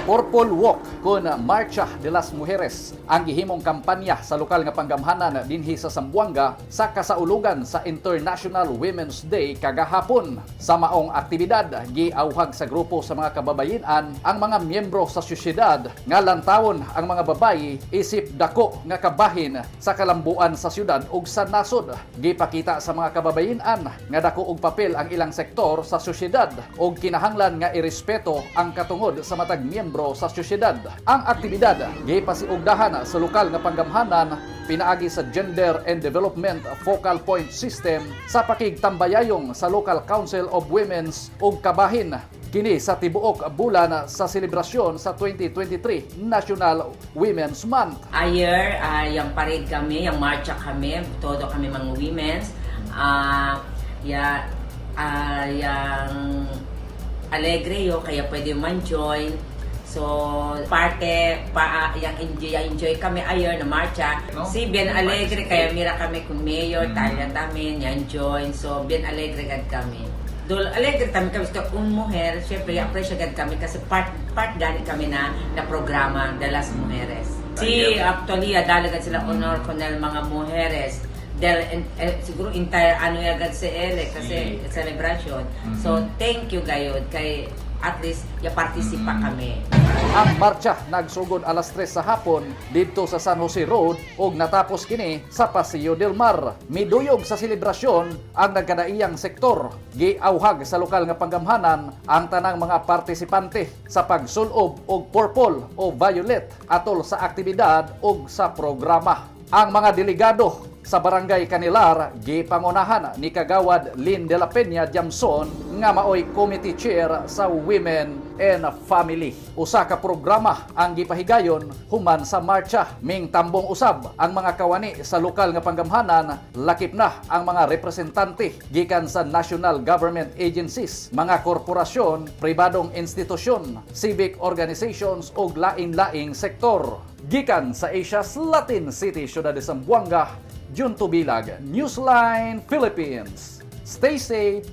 Purple Walk kun Marcha de las Mujeres ang gihimong kampanya sa lokal nga panggamhanan dinhi sa Zamboanga sa kasaulugan sa International Women's Day kagahapon. Sa maong aktibidad giawhag sa grupo sa mga kababayen-an ang mga miyembro sa syudad nga lantawon ang mga babayi isip dako nga kabahin sa kalambuan sa syudad ug sa nasod. Gipakita sa mga kababayen-an nga dako og papel ang ilang sektor sa syudad ug kinahanglan nga irespeto ang katungod sa matag miyembro sa syudad. Ang aktibidad gipasiugdahan sa lokal nga panggamhanan pinaagi sa Gender and Development Focal Point System sa pakigtambayayong sa Local Council of Women's ug Kabahin kini sa tibuok bulan sa selebrasyon sa 2023 National Women's Month. Ayer, yung parade kami, yung marcha kami, todo kami mga women's. Yung alegre yo, kaya pwede man join. So, yung enjoy kami ayer na marcha. No? Si bien alegre, kaya mira kami kung mayor, tayo namin, yan join. So, bien alegre gad kami. Dul alegre kami sa mujer, syempre appreciate gad kami kasi part gani kami na programa de las mujeres. Si actually dalagan sila honor ko ng mga mujeres. Siguro entire ano agad sa ele kasi celebration. So, thank you gayod kay at least partisipa kami. Ang marcha nagsugod alas 3 sa hapon dito sa San Jose Road ug natapos kini sa Paseo del Mar. Miduyog sa selebrasyon ang nagkadaiyang sektor. Giawhag sa lokal nga panggamhanan ang tanang mga partisipante sa pagsulob og purple o violet atol sa aktibidad ug sa programa. Ang mga delegado sa Barangay Canilar gipangunahan ni Kagawad Lynn de la Peña Jamson nga maoy committee chair sa Women and Family. Usa ka programa ang gipahigayon human sa marcha. Ming tambong usab ang mga kawani sa lokal nga panggamhanan, lakip na ang mga representante gikan sa national government agencies, mga korporasyon, pribadong institusyon, civic organizations ug lain-laing sektor. Gikan sa Asia's Latin City, Ciudad de Zamboanga, Junto Bilag, Newsline, Philippines. Stay safe